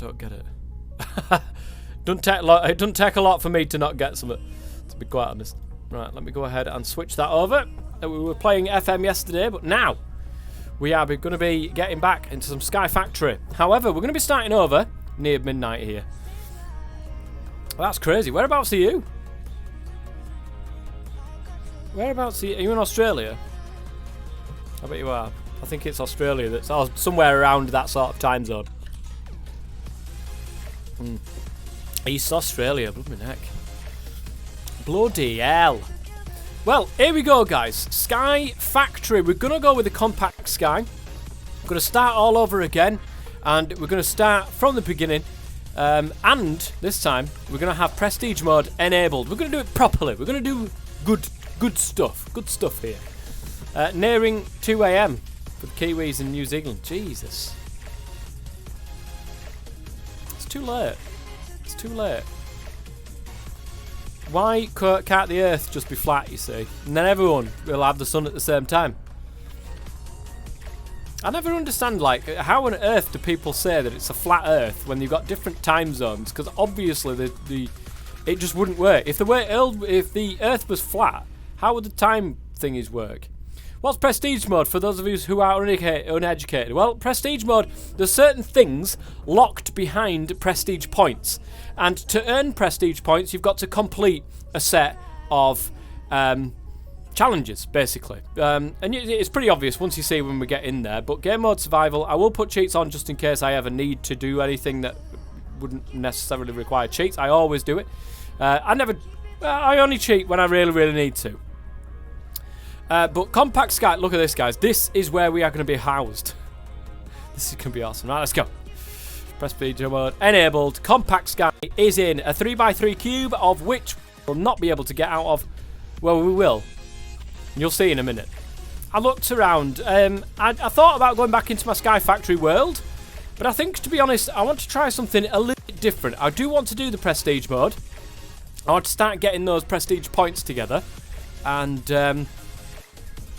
don't get it. It doesn't take a lot for me to not get something, to be quite honest. Right, let me go ahead and switch that over. We were playing FM yesterday, but now we are going to be getting back into some Sky Factory. However, we're going to be starting over near midnight here. Well, that's crazy. Whereabouts are you? Whereabouts are you? Are you in Australia? I bet you are. I think it's Australia that's somewhere around that sort of time zone. East Australia, bloody heck. Bloody hell. Well, here we go, guys. Sky Factory. We're going to go with the Compact Sky. We're going to start all over again. And we're going to start from the beginning. And this time, we're going to have Prestige Mode enabled. We're going to do it properly. We're going to do good stuff. Good stuff here. Nearing 2 AM for the Kiwis in New Zealand. Jesus. It's too late. It's too late. Why can't the Earth just be flat, you see? And then everyone will have the sun at the same time. I never understand, like, how on earth do people say that it's a flat Earth when you've got different time zones? Because obviously it just wouldn't work. If the Earth was flat, how would the time thingies work? What's Prestige Mode for those of you who are uneducated? Well, Prestige Mode, there's certain things locked behind Prestige points. And to earn Prestige points, you've got to complete a set of challenges, basically. And it's pretty obvious once you see when we get in there. But Game Mode Survival, I will put cheats on just in case I ever need to do anything that wouldn't necessarily require cheats. I always do it. I only cheat when I really, really need to. But Compact Sky, look at this, guys. This is where we are going to be housed. This is going to be awesome. Right, let's go. Prestige Mode enabled. Compact Sky is in a 3x3 cube, of which we'll not be able to get out of. Well, we will. You'll see in a minute. I looked around. I thought about going back into my Sky Factory world, but I think, to be honest, I want to try something a little bit different. I do want to do the Prestige Mode. I want to start getting those Prestige points together. And,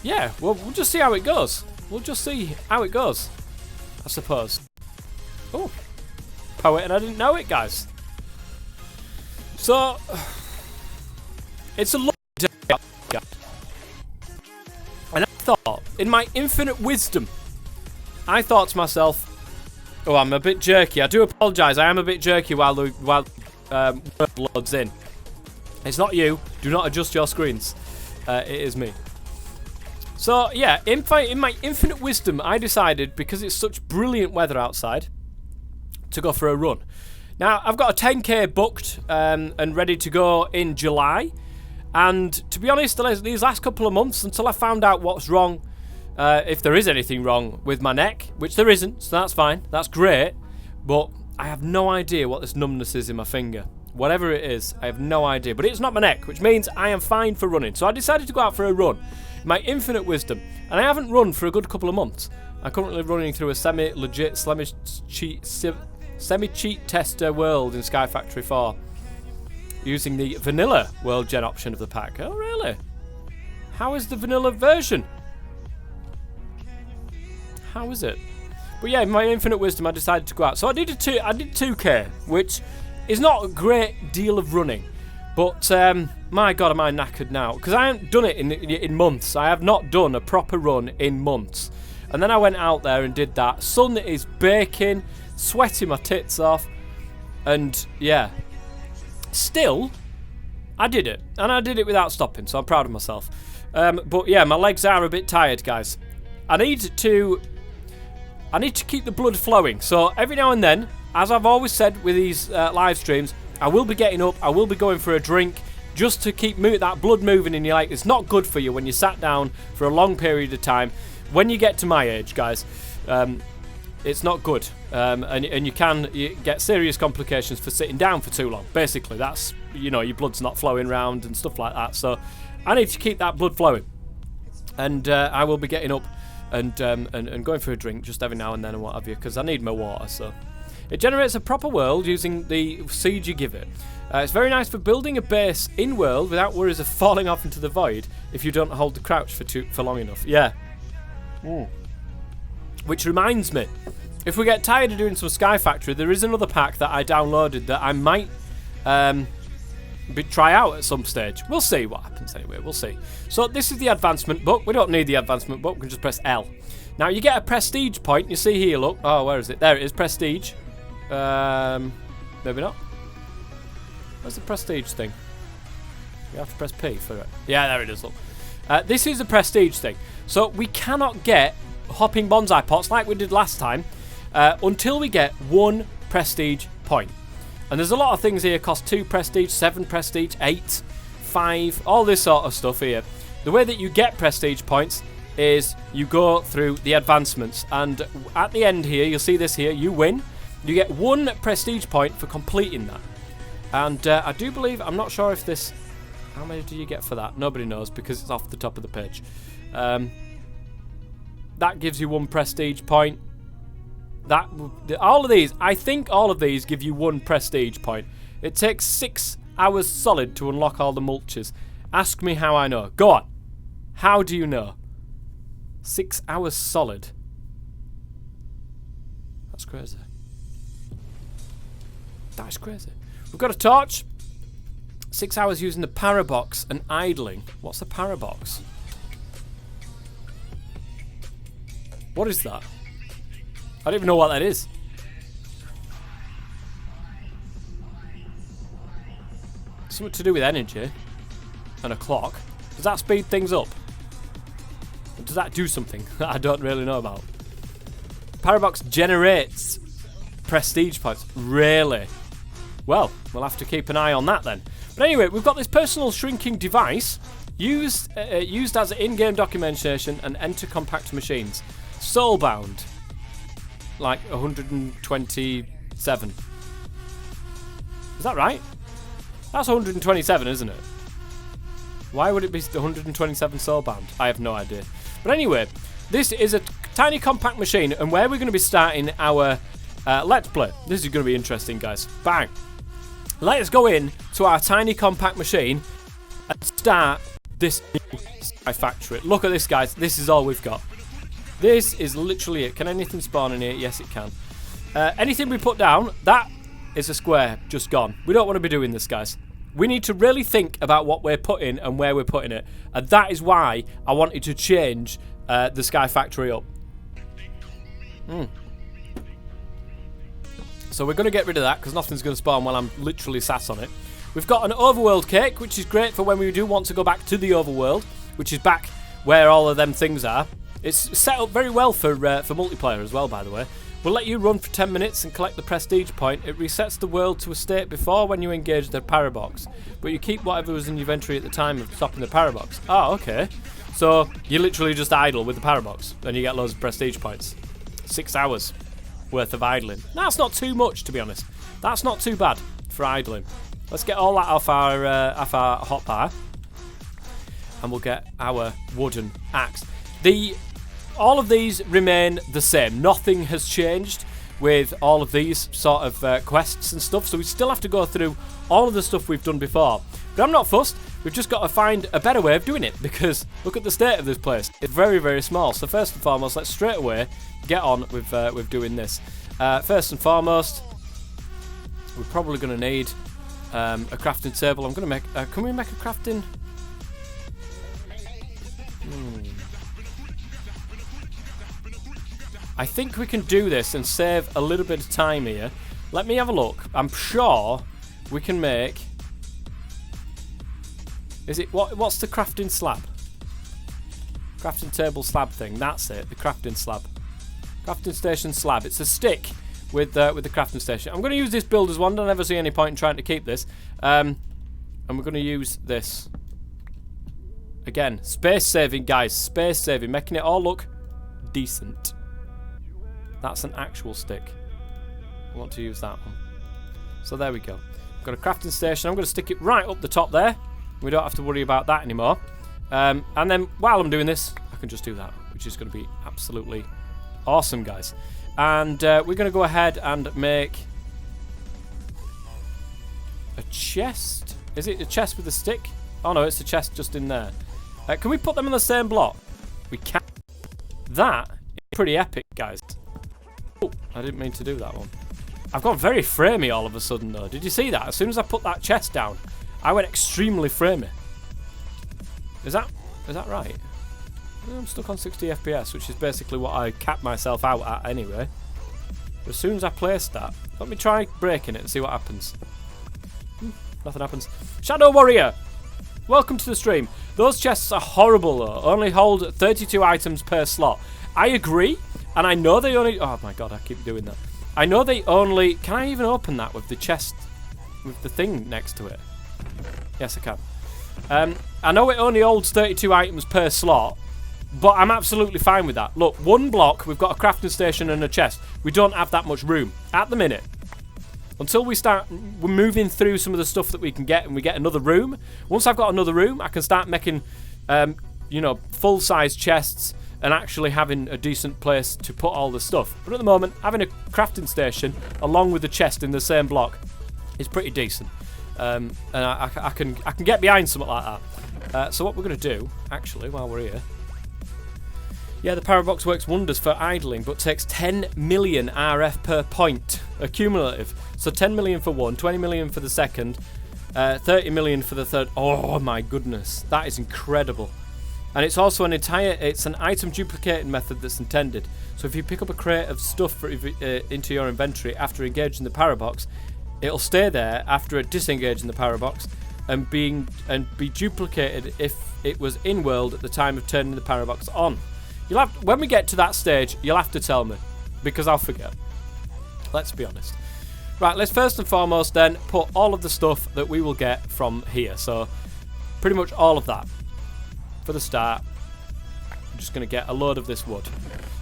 yeah, we'll just see how it goes. We'll just see how it goes, I suppose. Oh, poet, and I didn't know it, guys. So, it's a lovely day, guys. And I thought, in my infinite wisdom, I thought to myself, oh, I'm a bit jerky. I do apologise. I am a bit jerky while word loads in. It's not you. Do not adjust your screens. It is me. So, yeah, in my infinite wisdom, I decided, because it's such brilliant weather outside, to go for a run. Now, I've got a 10k booked and ready to go in July. And, to be honest, these last couple of months, until I found out what's wrong, if there is anything wrong with my neck, which there isn't, so that's fine, that's great, but I have no idea what this numbness is in my finger. Whatever it is, I have no idea. But it's not my neck, which means I am fine for running. So I decided to go out for a run. My infinite wisdom. And I haven't run for a good couple of months. I'm currently running through a semi-legit, semi-cheat tester world in Sky Factory 4. Using the vanilla world gen option of the pack. Oh, really? How is the vanilla version? How is it? But yeah, my infinite wisdom, I decided to go out. So I did 2k, which is not a great deal of running. But, my God, am I knackered now. Because I haven't done it in months. I have not done a proper run in months. And then I went out there and did that. Sun is baking, sweating my tits off. And, yeah. Still, I did it. And I did it without stopping, so I'm proud of myself. But, yeah, my legs are a bit tired, guys. I need to keep the blood flowing. So, every now and then, as I've always said with these live streams, I will be getting up, I will be going for a drink, just to keep that blood moving in your leg. It's not good for you when you sat down for a long period of time. When you get to my age, guys, it's not good. And you can get serious complications for sitting down for too long. Basically, that's, your blood's not flowing round and stuff like that. So I need to keep that blood flowing. And I will be getting up and going for a drink just every now and then and what have you, because I need my water, so. It generates a proper world using the seed you give it. It's very nice for building a base in-world without worries of falling off into the void if you don't hold the crouch for long enough. Yeah. Which reminds me, if we get tired of doing some Sky Factory, there is another pack that I downloaded that I might try out at some stage. We'll see what happens anyway. We'll see. So this is the advancement book. We don't need the advancement book. We can just press L. Now you get a prestige point. You see here, look. Oh, where is it? There it is, prestige. Maybe not. Where's the prestige thing? You have to press P for it. Yeah, there it is, look. This is a prestige thing. So we cannot get hopping bonsai pots like we did last time until we get 1 prestige point. And there's a lot of things here. Cost 2 prestige, 7 prestige, 8, 5, all this sort of stuff here. The way that you get prestige points is you go through the advancements. And at the end here, you'll see this here, you win. You get 1 prestige point for completing that. And I do believe, I'm not sure if this... How many do you get for that? Nobody knows because it's off the top of the page. That gives you 1 prestige point. All of these, I think all of these give you 1 prestige point. It takes 6 hours solid to unlock all the mulches. Ask me how I know. Go on. How do you know? 6 hours solid. That's crazy. That is crazy. We've got a torch. 6 hours using the parabox and idling. What's the parabox? What is that? I don't even know what that is. Something to do with energy. And a clock. Does that speed things up? Or does that do something that I don't really know about? Parabox generates prestige points. Really? Well, we'll have to keep an eye on that then. But anyway, we've got this personal shrinking device used as an in-game documentation and enter compact machines. Soulbound. Like 127. Is that right? That's 127, isn't it? Why would it be 127 soulbound? I have no idea. But anyway, this is a tiny compact machine, and where we're going to be starting our Let's Play. This is going to be interesting, guys. Bang. Let's go in to our tiny compact machine and start this new Sky Factory. Look at this, guys. This is all we've got. This is literally it. Can anything spawn in here? Yes, it can. Anything we put down, that is a square just gone. We don't want to be doing this, guys. We need to really think about what we're putting and where we're putting it. And that is why I wanted to change the Sky Factory up. So we're going to get rid of that because nothing's going to spawn while I'm literally sat on it. We've got an overworld cake, which is great for when we do want to go back to the overworld, which is back where all of them things are. It's set up very well for multiplayer as well, by the way. We'll let you run for 10 minutes and collect the prestige point. It resets the world to a state before when you engage the parabox, but you keep whatever was in your inventory at the time of stopping the parabox. Oh, okay. So you literally just idle with the parabox, and you get loads of prestige points. 6 hours worth of idling. That's not too much, to be honest. That's not too bad for idling. Let's get all that off our hotbar, and we'll get our wooden axe. All of these remain the same. Nothing has changed with all of these sort of quests and stuff, so we still have to go through all of the stuff we've done before. But I'm not fussed. We've just got to find a better way of doing it, because look at the state of this place. It's very, very small. So first and foremost, let's straight away get on with doing this. First and foremost, we're probably going to need a crafting table. I'm going to make... can we make a crafting... I think we can do this and save a little bit of time here. Let me have a look. I'm sure we can make... Is it... What's the crafting slab? Crafting table slab thing. That's it. The crafting slab. Crafting station slab. It's a stick with the crafting station. I'm going to use this builder's wand. I never see any point in trying to keep this. And we're going to use this. Again, space saving, guys. Space saving. Making it all look decent. That's an actual stick. I want to use that one. So there we go. I've got a crafting station. I'm going to stick it right up the top there. We don't have to worry about that anymore. And then while I'm doing this, I can just do that, which is going to be absolutely awesome, guys. And we're going to go ahead and make a chest. Is it a chest with a stick? Oh no, it's a chest just in there. Can we put them in the same block? We can. That is pretty epic, guys. Oh, I didn't mean to do that one. I've gone very framey all of a sudden, though. Did you see that? As soon as I put that chest down, I went extremely framey. Is that right? I'm stuck on 60 FPS, which is basically what I capped myself out at anyway. But as soon as I placed that, let me try breaking it and see what happens. Nothing happens. Shadow Warrior! Welcome to the stream. Those chests are horrible though. Only hold 32 items per slot. I agree, and I know they only... Oh my god, I keep doing that. I know they only... Can I even open that with the chest... with the thing next to it? Yes, I can. I know it only holds 32 items per slot, but I'm absolutely fine with that. Look, one block, we've got a crafting station and a chest. We don't have that much room at the minute. Until we're moving through some of the stuff that we can get and we get another room. Once I've got another room, I can start making, you know, full-size chests and actually having a decent place to put all the stuff. But at the moment, having a crafting station along with the chest in the same block is pretty decent. And I can get behind something like that. So what we're going to do, actually, while we're here... Yeah, the power box works wonders for idling, but takes 10 million RF per point, accumulative. So 10 million for one, 20 million for the second, 30 million for the third. Oh my goodness, that is incredible. And it's also it's an item duplicating method that's intended. So if you pick up a crate of stuff into your inventory after engaging the power box, it'll stay there after it disengaging the power box and be duplicated if it was in world at the time of turning the power box on. When we get to that stage, you'll have to tell me, because I'll forget. Let's be honest. Right, let's first and foremost then put all of the stuff that we will get from here. So, pretty much all of that. For the start, I'm just going to get a load of this wood.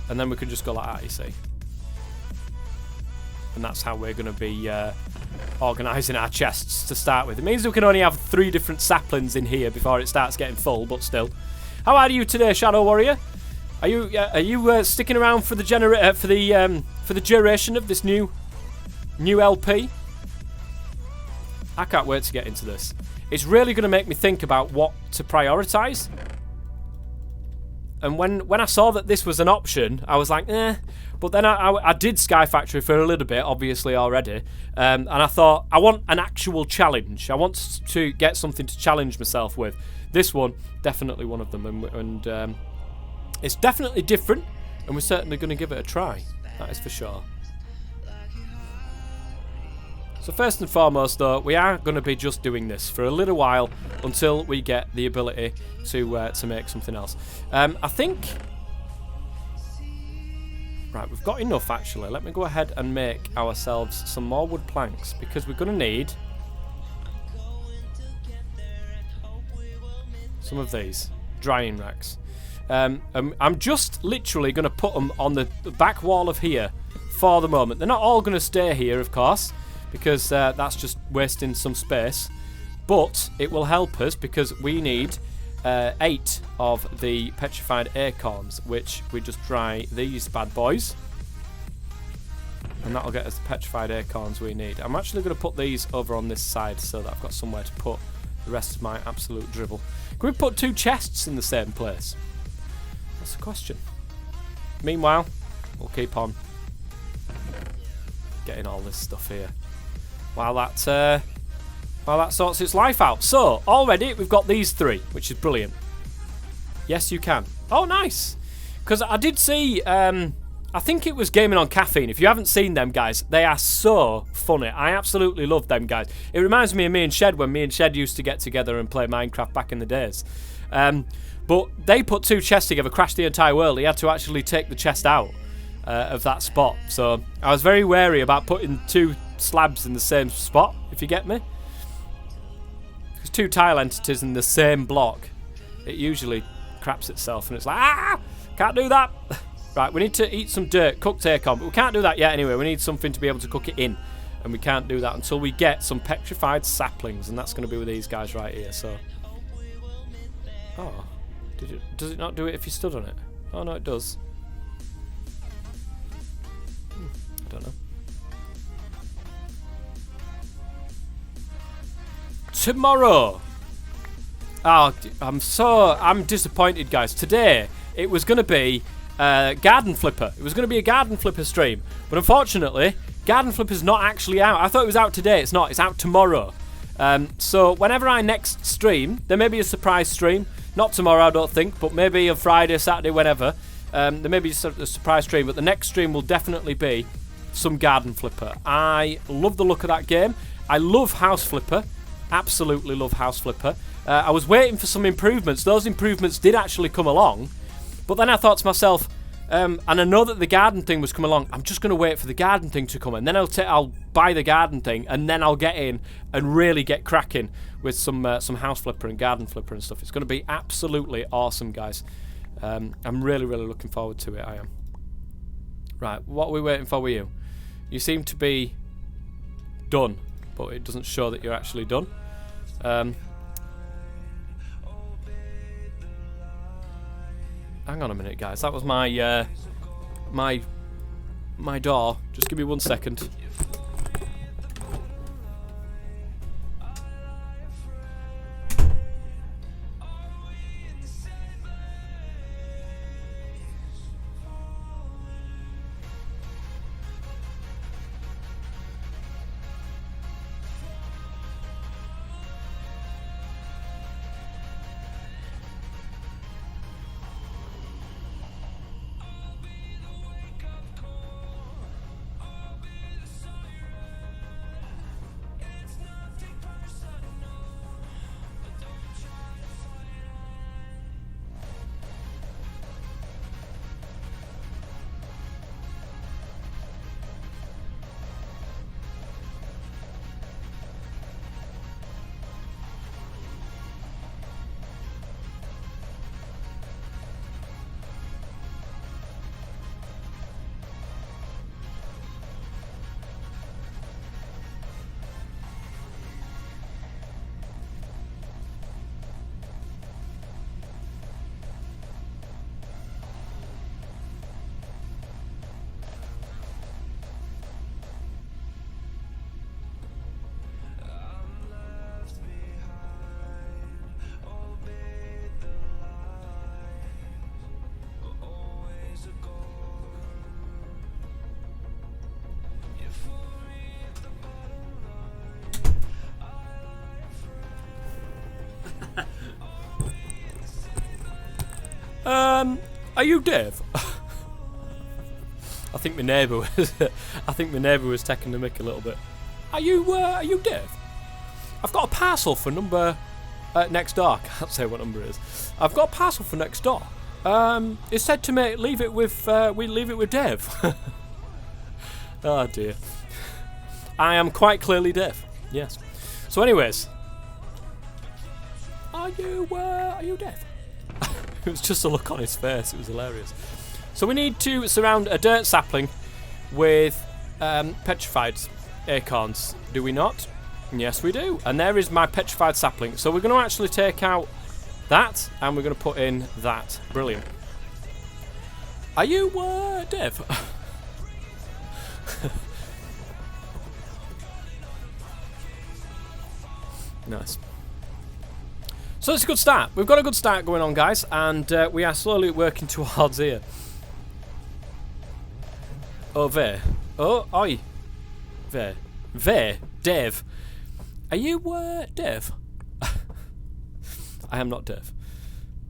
And then we can just go like that, you see. And that's how we're going to be organising our chests to start with. It means we can only have 3 different saplings in here before it starts getting full, but still. How are you today, Shadow Warrior? Are you sticking around for the duration of this new LP? I can't wait to get into this. It's really going to make me think about what to prioritise. And when I saw that this was an option, I was like, eh. But then I did Sky Factory for a little bit, obviously already, and I thought I want an actual challenge. I want to get something to challenge myself with. This one, definitely one of them, and it's definitely different, and we're certainly going to give it a try. That is for sure. So first and foremost, though, we are going to be just doing this for a little while until we get the ability to make something else. I think... Right, we've got enough, actually. Let me go ahead and make ourselves some more wood planks, because we're going to need some of these drying racks. I'm just literally going to put them on the back wall of here for the moment. They're not all going to stay here, of course, because that's just wasting some space. But it will help us because we need 8 of the petrified acorns, which we just dry these bad boys. And that'll get us the petrified acorns we need. I'm actually going to put these over on this side so that I've got somewhere to put the rest of my absolute dribble. Can we put 2 chests in the same place? That's the question. Meanwhile, we'll keep on getting all this stuff here while that sorts its life out. So already we've got these 3, which is brilliant. Yes, you can. Oh, nice. Because I did see, I think it was Gaming on Caffeine. If you haven't seen them, guys, they are so funny. I absolutely love them, guys. It reminds me of me and Shed when me and Shed used to get together and play Minecraft back in the days. But they put 2 chests together, crashed the entire world. He had to actually take the chest out of that spot. So I was very wary about putting 2 slabs in the same spot, if you get me. Because 2 tile entities in the same block, it usually craps itself and it's like, can't do that. Right, we need to eat some dirt, cooked acorn, but we can't do that yet anyway. We need something to be able to cook it in, and we can't do that until we get some petrified saplings, and that's going to be with these guys right here. So, oh, does it not do it if you stood on it? Oh no, it does. I don't know. Tomorrow. Oh, I'm disappointed, guys. Today it was going to be Garden Flipper. It was going to be a Garden Flipper stream, but unfortunately, Garden Flipper's not actually out. I thought it was out today. It's not. It's out tomorrow. So whenever I next stream, there may be a surprise stream. Not tomorrow, I don't think, but maybe on Friday, Saturday, whenever. There may be a surprise stream, but the next stream will definitely be some Garden Flipper. I love the look of that game. I love House Flipper. Absolutely love House Flipper. I was waiting for some improvements. Those improvements did actually come along. But then I thought to myself, and I know that the garden thing was coming along. I'm just going to wait for the garden thing to come, and then I'll buy the garden thing, and then I'll get in and really get cracking with some House Flipper and Garden Flipper and stuff. It's going to be absolutely awesome, guys. I'm really, really looking forward to it. I am. Right, what are we waiting for with you? You seem to be done, but it doesn't show that you're actually done. Hang on a minute, guys. That was my my door. Just give me 1 second. Are you Dave? I think my neighbour was. I think my neighbour was taking the mick a little bit. Are you Dave? I've got a parcel for number next door. I can't say what number it is. I've got a parcel for next door. It said to me, leave it with Dave. Oh dear. I am quite clearly Dave. Yes. So, anyways, are you Dave? It was just a look on his face. It was hilarious. So we need to surround a dirt sapling with petrified acorns. Do we not? Yes, we do. And there is my petrified sapling. So we're going to actually take out that, and we're going to put in that. Brilliant. Are you Dave? Nice. So it's a good start. We've got a good start going on, guys, and we are slowly working towards here. Oh, there. Oh, oi. There. There. Dave. Are you Dave? I am not Dave,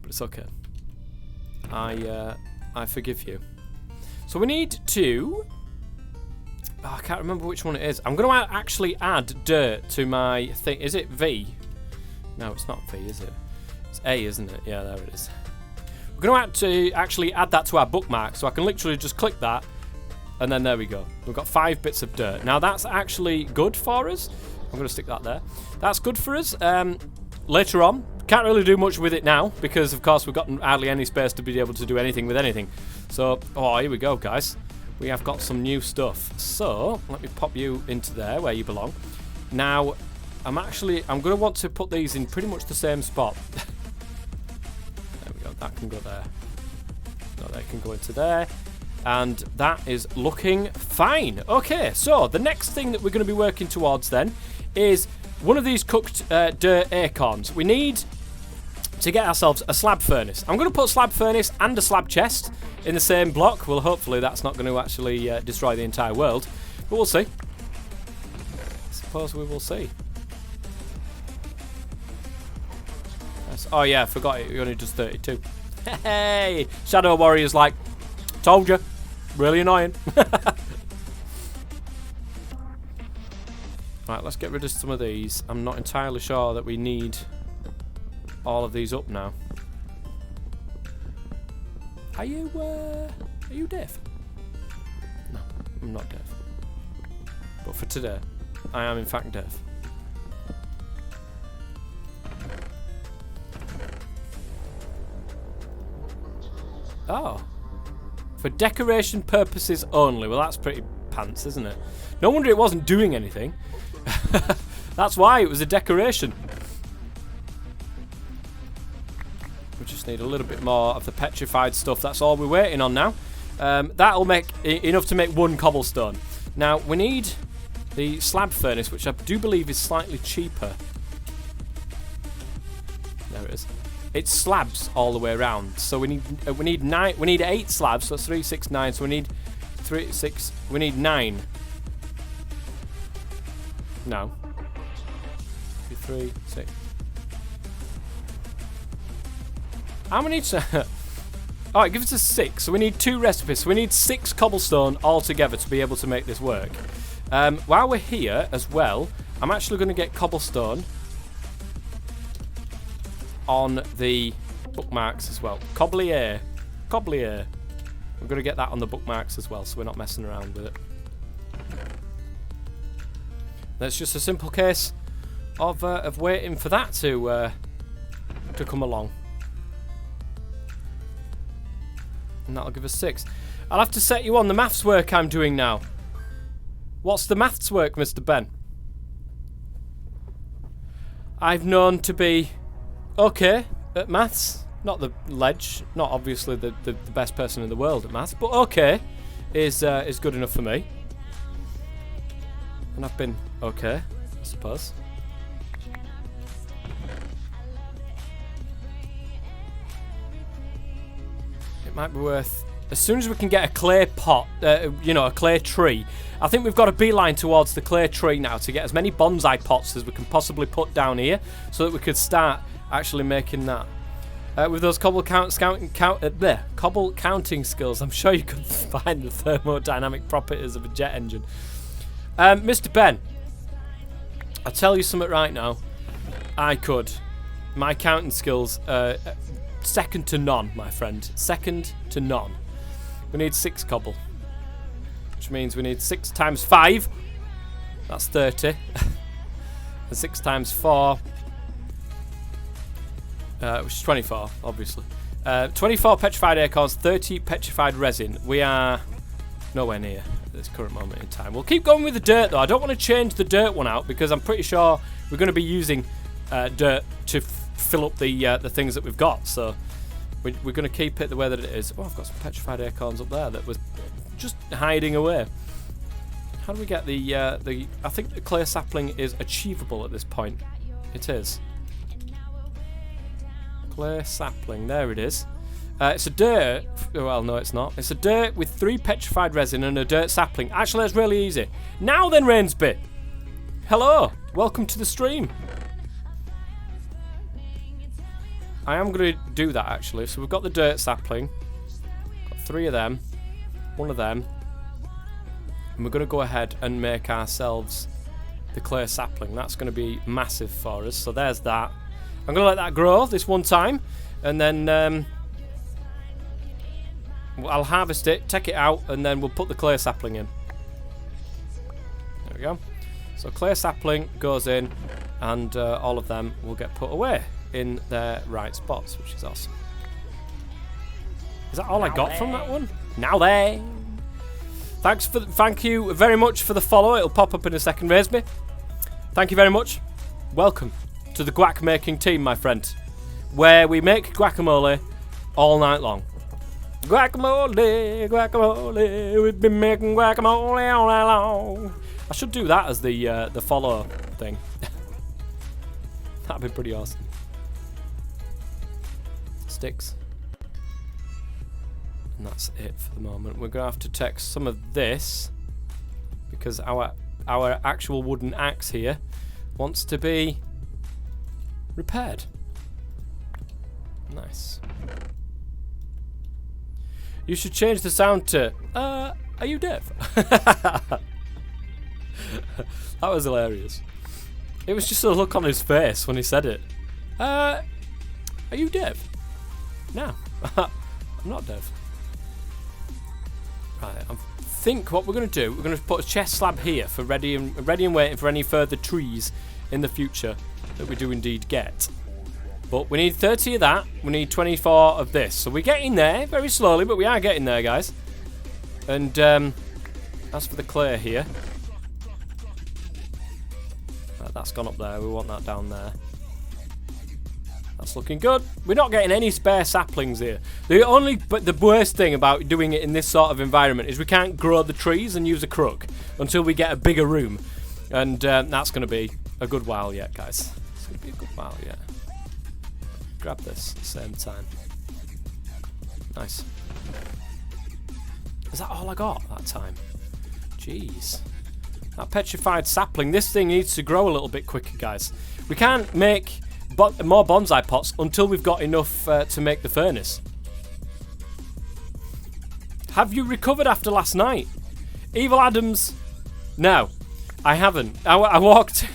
but it's okay. I forgive you. So we need to... Oh, I can't remember which one it is. I'm going to actually add dirt to my thing. Is it V? No, it's not V, is it? It's A, isn't it? Yeah, there it is. We're going to actually add that to our bookmark, so I can literally just click that, and then there we go. We've got 5 bits of dirt. Now, that's actually good for us. I'm going to stick that there. That's good for us. Later on, can't really do much with it now, because, of course, we've got hardly any space to be able to do anything with anything. So, oh, here we go, guys. We have got some new stuff. So, let me pop you into there, where you belong. Now... I'm going to want to put these in pretty much the same spot. There we go, that can go there. No, they can go into there. And that is looking fine. Okay, so the next thing that we're going to be working towards then is one of these cooked dirt acorns. We need to get ourselves a slab furnace. I'm going to put a slab furnace and a slab chest in the same block. Well, hopefully that's not going to actually destroy the entire world. But we'll see. I suppose we will see. Oh yeah, I forgot it. It only does 32. Hey! Shadow Warrior's like, told you. Really annoying. Right, let's get rid of some of these. I'm not entirely sure that we need all of these up now. Are you deaf? No, I'm not deaf. But for today, I am in fact deaf. Oh. For decoration purposes only. Well, that's pretty pants, isn't it? No wonder it wasn't doing anything. That's why it was a decoration. We just need a little bit more of the petrified stuff. That's all we're waiting on now. That'll make enough to make one cobblestone. Now, we need the slab furnace, which I do believe is slightly cheaper. There it is. It's slabs all the way around. So we need 8 slabs. So that's 3, 6, 9. So we need 3, 6. We need 9. No. 2, 3, 6. How many? Oh, it gives us 6. So we need 2 recipes. So we need 6 cobblestone altogether to be able to make this work. While we're here as well, I'm actually going to get cobblestone on the bookmarks as well. Coblier. Coblier. We're going to get that on the bookmarks as well, so we're not messing around with it. That's just a simple case of waiting for that to come along. And that'll give us 6. I'll have to set you on the maths work I'm doing now. What's the maths work, Mr. Ben? I've known to be okay at maths. Not the ledge. Not obviously the best person in the world at maths. But okay is good enough for me. And I've been okay, I suppose. It might be worth, as soon as we can get a clay pot, you know, a clay tree. I think we've got a beeline towards the clay tree now to get as many bonsai pots as we can possibly put down here, so that we could start actually making that. With those cobble counting skills, I'm sure you could find the thermodynamic properties of a jet engine. Mr. Ben, I'll tell you something right now. I could. My counting skills are second to none, my friend. Second to none. We need 6 cobble, which means we need 6 times 5. That's 30. And 6 times 4, which is 24, obviously. 24 petrified acorns, 30 petrified resin. We are nowhere near at this current moment in time. We'll keep going with the dirt, though. I don't want to change the dirt one out because I'm pretty sure we're going to be using dirt to fill up the things that we've got. So we're going to keep it the way that it is. Oh, I've got some petrified acorns up there that was just hiding away. How do we get the I think the clay sapling is achievable at this point. It is. Clay sapling, there it is. It's a dirt, well no it's not. It's a dirt with 3 petrified resin and a dirt sapling. Actually that's really easy. Now then, Rainsby. Hello, welcome to the stream. I am going to do that actually. So we've got the dirt sapling. Got 3 of them. 1 of them. And we're going to go ahead and make ourselves the clay sapling. That's going to be massive for us. So there's that. I'm going to let that grow this one time. And then I'll harvest it, take it out, and then we'll put the clay sapling in. There we go. So clay sapling goes in, and all of them will get put away in their right spots, which is awesome. Is that all I got from that one? Now then. Thank you very much for the follow. It'll pop up in a second, Rainsby. Thank you very much. Welcome to the guac making team, my friend, where we make guacamole all night long. Guacamole, guacamole, we've been making guacamole all night long. I should do that as the follow thing. That'd be pretty awesome. sticks. And that's it for the moment. We're going to have to take some of this because our actual wooden axe here wants to be repaired. Nice. You should change the sound to, are you deaf? That was hilarious. It was just a look on his face when he said it. Are you deaf? No, I'm not deaf. Right, I think what we're going to do, we're going to put a chest slab here for ready and waiting for any further trees in the future that we do indeed get. But we need 30 of that, we need 24 of this. So we're getting there, very slowly, but we are getting there, guys. And as for the clay here, that's gone up there, we want that down there. That's looking good. We're not getting any spare saplings here. But the worst thing about doing it in this sort of environment is we can't grow the trees and use a crook until we get a bigger room. And that's going to be a good while yet, guys. It's going to be a good while yet. Grab this at the same time. Nice. Is that all I got that time? Jeez. That petrified sapling. This thing needs to grow a little bit quicker, guys. We can't make more bonsai pots until we've got enough to make the furnace. Have you recovered after last night? Evil Adams? No, I haven't. I walked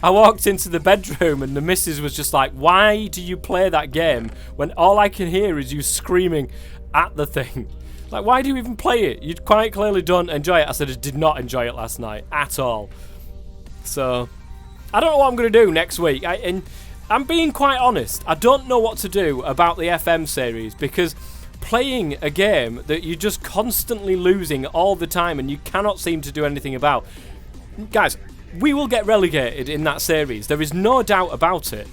I walked into the bedroom and the missus was just like, why do you play that game when all I can hear is you screaming at the thing? Like, why do you even play it? You quite clearly don't enjoy it. I said I did not enjoy it last night at all. So, I don't know what I'm going to do next week. And I'm being quite honest. I don't know what to do about the FM series because playing a game that you're just constantly losing all the time and you cannot seem to do anything about. Guys, we will get relegated in that series. There is no doubt about it.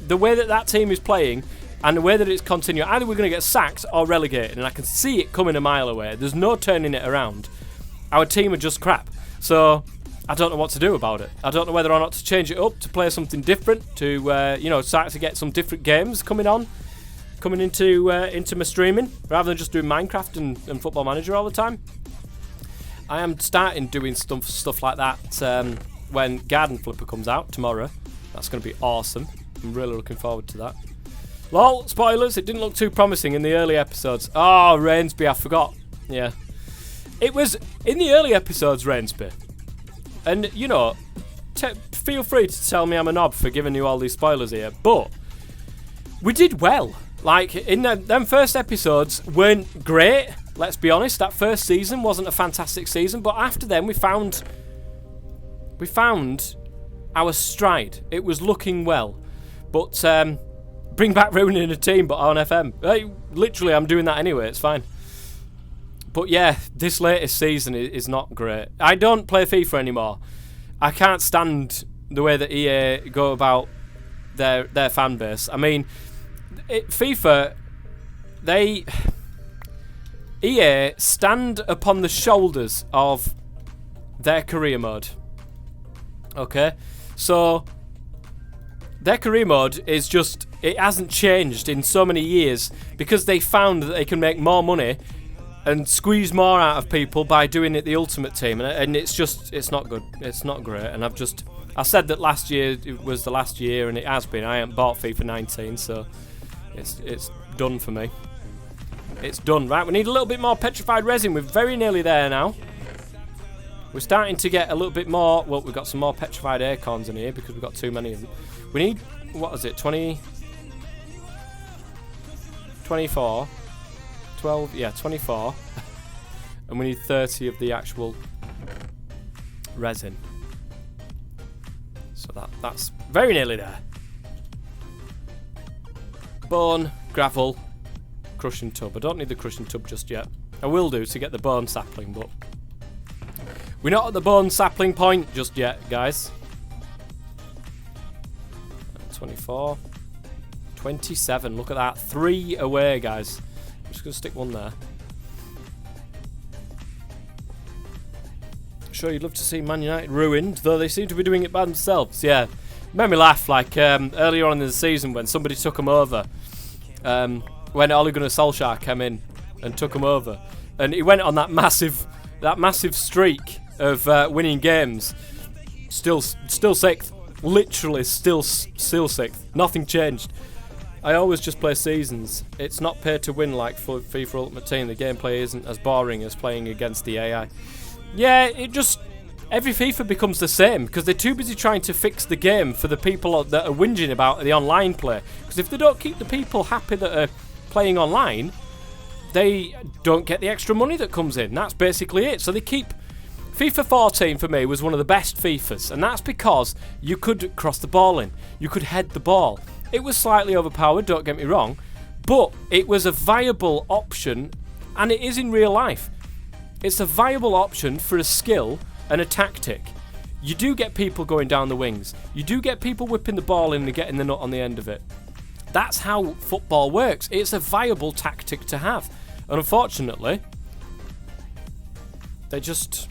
The way that team is playing and the way that it's continuing, either we're going to get sacked or relegated, and I can see it coming a mile away. There's no turning it around. Our team are just crap. So I don't know what to do about it. I don't know whether or not to change it up, to play something different, to start to get some different games coming into my streaming, rather than just doing Minecraft and Football Manager all the time. I am starting doing stuff like that when Garden Flipper comes out tomorrow. That's going to be awesome. I'm really looking forward to that. Lol, spoilers, it didn't look too promising in the early episodes. Oh, Rainsby, I forgot. Yeah. It was in the early episodes, Rainsby. And, feel free to tell me I'm a knob for giving you all these spoilers here, but we did well. Like, in them first episodes weren't great, let's be honest. That first season wasn't a fantastic season, but after then we found our stride. It was looking well. But, bring back ruining a team, but on FM. Hey, literally, I'm doing that anyway, it's fine. But yeah, this latest season is not great. I don't play FIFA anymore. I can't stand the way that EA go about their fan base. I mean, FIFA, EA stand upon the shoulders of their career mode. Okay? So, their career mode is just, it hasn't changed in so many years because they found that they can make more money and squeeze more out of people by doing it the Ultimate Team, and it's not good. It's not great. And I said that last year it was the last year, and it has been. I haven't bought FIFA 19, so it's done for me. It's done. Right, we need a little bit more petrified resin. We're very nearly there now. We're starting to get a little bit more. Well, we've got some more petrified acorns in here because we've got too many of them. We need, what is it, 24. 12, yeah, 24. And we need 30 of the actual resin. So that's very nearly there. Bone, gravel, crushing tub. I don't need the crushing tub just yet. I will do to get the bone sapling, but we're not at the bone sapling point just yet, guys. 24. 27, look at that. 3 away, guys. I'm just going to stick one there. Sure, you'd love to see Man United ruined, though they seem to be doing it by themselves. Yeah, made me laugh, like earlier on in the season when somebody took them over when Ole Gunnar Solskjaer came in and took him over, and he went on that massive streak of winning games. Still sixth, literally still sixth. Nothing changed. I always just play seasons. It's not pay to win like for FIFA Ultimate Team. The gameplay isn't as boring as playing against the AI. Yeah, every FIFA becomes the same because they're too busy trying to fix the game for the people that are whinging about the online play. Because if they don't keep the people happy that are playing online, they don't get the extra money that comes in. That's basically it. So they keep... FIFA 14 for me was one of the best FIFAs, and that's because you could cross the ball in. You could head the ball. It was slightly overpowered, don't get me wrong, but it was a viable option, and it is in real life. It's a viable option for a skill and a tactic. You do get people going down the wings. You do get people whipping the ball in and getting the nut on the end of it. That's how football works. It's a viable tactic to have. And unfortunately, they just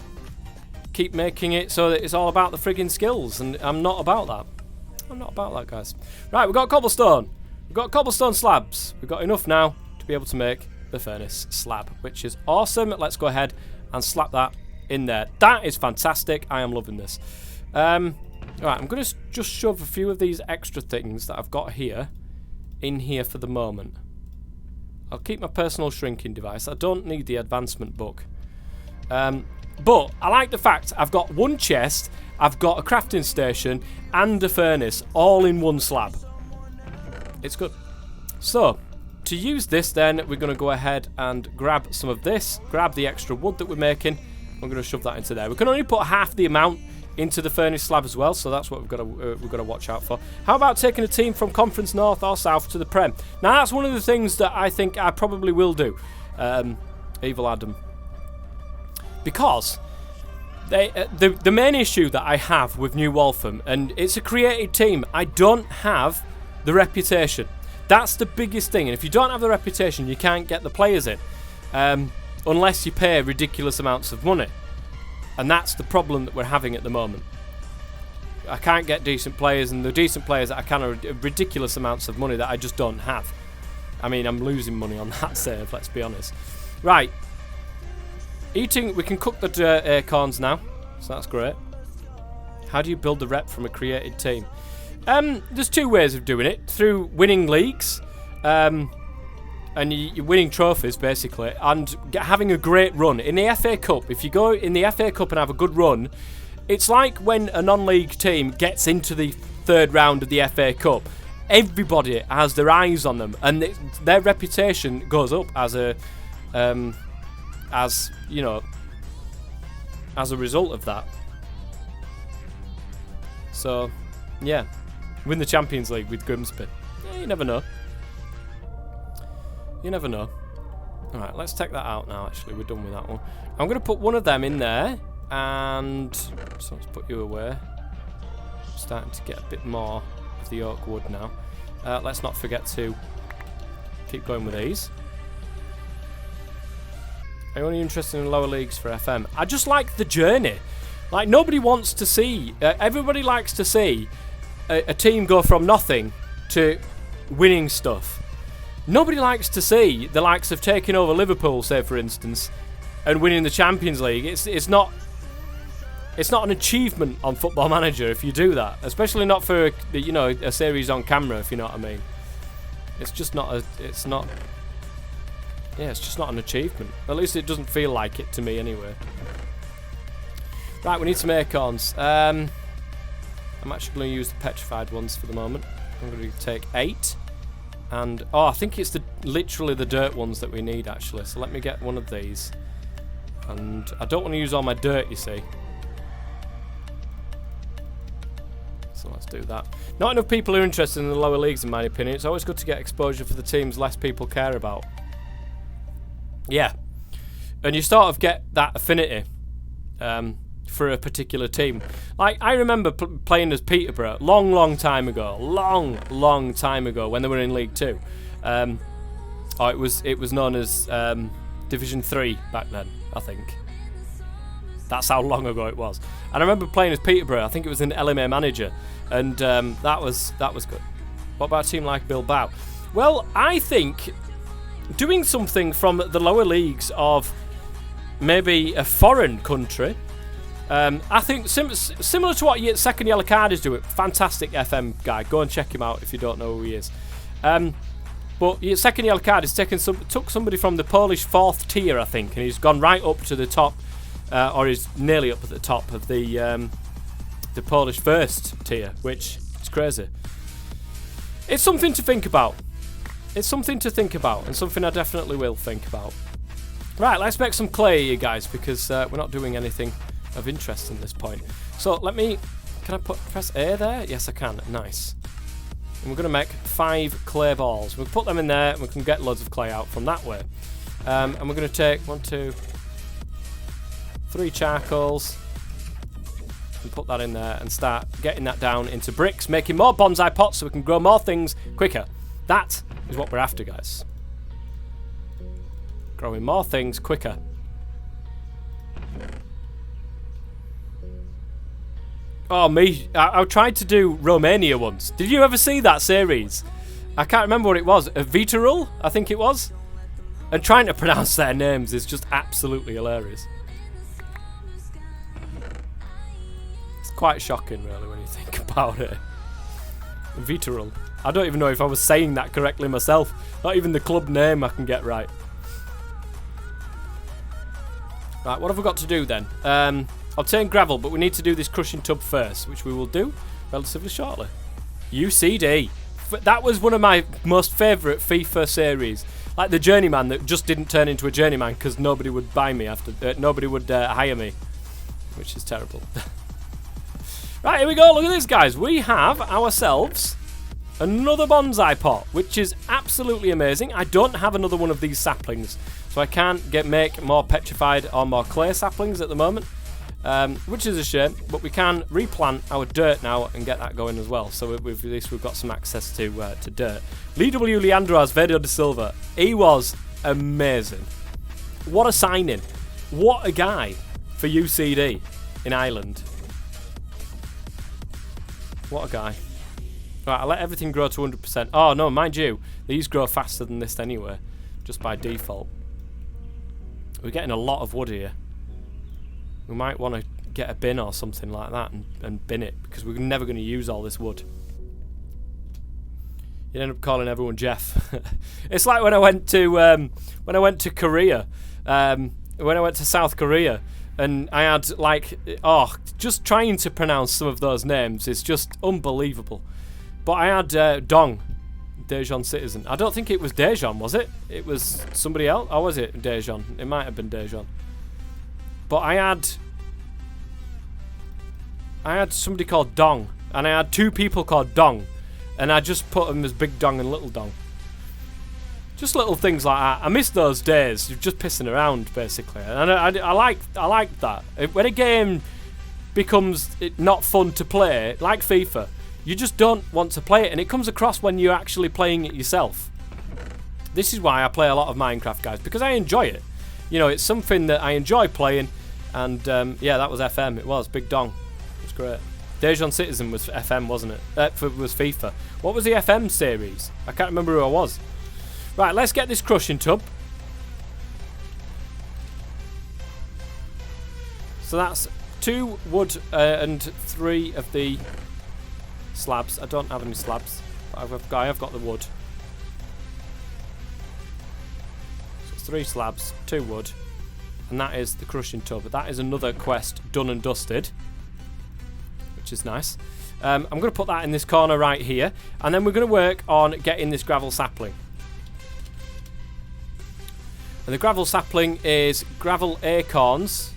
keep making it so that it's all about the friggin' skills, and I'm not about that. I'm not about that, guys. Right, we've got cobblestone. We've got cobblestone slabs. We've got enough now to be able to make the furnace slab, which is awesome. Let's go ahead and slap that in there. That is fantastic. I am loving this. Alright, I'm going to just shove a few of these extra things that I've got here in here for the moment. I'll keep my personal shrinking device. I don't need the advancement book. But I like the fact I've got one chest, I've got a crafting station, and a furnace all in one slab. It's good. So, to use this then, we're going to go ahead and grab some of this, grab the extra wood that we're making. I'm going to shove that into there. We can only put half the amount into the furnace slab as well, so that's what we've got to watch out for. How about taking a team from Conference North or South to the Prem? Now, that's one of the things that I think I probably will do, Evil Adam. Because the main issue that I have with New Waltham, and it's a created team, I don't have the reputation. That's the biggest thing, and if you don't have the reputation, you can't get the players in, unless you pay ridiculous amounts of money. And that's the problem that we're having at the moment. I can't get decent players, and the decent players that I can are ridiculous amounts of money that I just don't have. I mean, I'm losing money on that save, let's be honest. Right. Eating, we can cook the dirt acorns now, so that's great. How do you build the rep from a created team? There's two ways of doing it. Through winning leagues, and you're winning trophies, basically, and having a great run. In the FA Cup, if you go in the FA Cup and have a good run, it's like when a non-league team gets into the third round of the FA Cup. Everybody has their eyes on them, and their reputation goes up as a... as a result of that. So, yeah, win the Champions League with Grimsby. Yeah, you never know. You never know. Alright, let's take that out now, actually. We're done with that one. I'm going to put one of them in there, and so let's put you away. I'm starting to get a bit more of the oak wood now. Let's not forget to keep going with these. Are you only interested in lower leagues for FM? I just like the journey. Like, nobody wants to see... everybody likes to see a team go from nothing to winning stuff. Nobody likes to see the likes of taking over Liverpool, say, for instance, and winning the Champions League. It's not an achievement on Football Manager if you do that. Especially not for, a series on camera, if you know what I mean. It's just not a... Yeah, it's just not an achievement. At least it doesn't feel like it to me anyway. Right, we need some acorns. I'm actually going to use the petrified ones for the moment. I'm going to take 8. And, I think it's literally the dirt ones that we need, actually. So let me get one of these. And I don't want to use all my dirt, you see. So let's do that. Not enough people are interested in the lower leagues, in my opinion. It's always good to get exposure for the teams less people care about. Yeah, and you sort of get that affinity for a particular team. Like, I remember playing as Peterborough long time ago, long time ago when they were in League 2. It was known as Division 3 back then, I think. That's how long ago it was. And I remember playing as Peterborough. I think it was in LMA Manager, and that was good. What about a team like Bilbao? Well, I think doing something from the lower leagues of maybe a foreign country. I think similar to what Second Yellow Card is doing. Fantastic FM guy. Go and check him out if you don't know who he is. But Second Yellow Card has took somebody from the Polish 4th tier, I think, and he's gone right up to the top, or he's nearly up at the top of the Polish 1st tier, which is crazy. It's something to think about. It's something to think about, and something I definitely will think about. Right, let's make some clay, you guys, because we're not doing anything of interest at this point. So can I press A there? Yes, I can. Nice. And we're going to make 5 clay balls. We'll put them in there, and we can get loads of clay out from that way. And we're going to take 1, 2, 3 charcoals, and put that in there, and start getting that down into bricks, making more bonsai pots so we can grow more things quicker. That is what we're after, guys. Growing more things quicker. Oh, me. I tried to do Romania once. Did you ever see that series? I can't remember what it was. Vitorul, I think it was. And trying to pronounce their names is just absolutely hilarious. It's quite shocking, really, when you think about it. Vitorul. I don't even know if I was saying that correctly myself. Not even the club name I can get right. Right, what have we got to do then? Obtain gravel, but we need to do this crushing tub first, which we will do relatively shortly. UCD. That was one of my most favourite FIFA series. Like the journeyman that just didn't turn into a journeyman because nobody would buy me after... nobody would hire me. Which is terrible. Right, here we go. Look at this, guys. We have ourselves another bonsai pot, which is absolutely amazing. I don't have another one of these saplings, so I can't make more petrified or more clay saplings at the moment. Which is a shame, but we can replant our dirt now and get that going as well. So with this, we've got some access to dirt. Lee W. Leandro Asvedo de Silva. He was amazing. What a signing. What a guy for UCD in Ireland. What a guy. Right, I'll let everything grow to 100%. Oh, no, mind you, these grow faster than this anyway, just by default. We're getting a lot of wood here. We might want to get a bin or something like that and bin it, because we're never going to use all this wood. You end up calling everyone Jeff. It's like when I went to Korea, when I went to South Korea, and I had just trying to pronounce some of those names is just unbelievable. But I had Dong, Daejeon Citizen. I don't think it was Daejeon, was it? It was somebody else, or was it Daejeon? It might have been Daejeon. But I had somebody called Dong, and I had 2 people called Dong, and I just put them as Big Dong and Little Dong. Just little things like that. I miss those days of just pissing around, basically. And I like that. When a game becomes not fun to play, like FIFA, you just don't want to play it, and it comes across when you're actually playing it yourself. This is why I play a lot of Minecraft, guys, because I enjoy it. You know, it's something that I enjoy playing, and yeah, that was FM. It was Big Dong. It was great. Daejeon Citizen was FM, wasn't it? Was FIFA. What was the FM series? I can't remember who I was. Right, let's get this crushing tub. So that's 2 wood and 3 of the slabs. I don't have any slabs, but I have got the wood. 3 slabs, 2 wood, and that is the crushing tub. That is another quest done and dusted, which is nice. I'm going to put that in this corner right here, and then we're going to work on getting this gravel sapling. And the gravel sapling is gravel acorns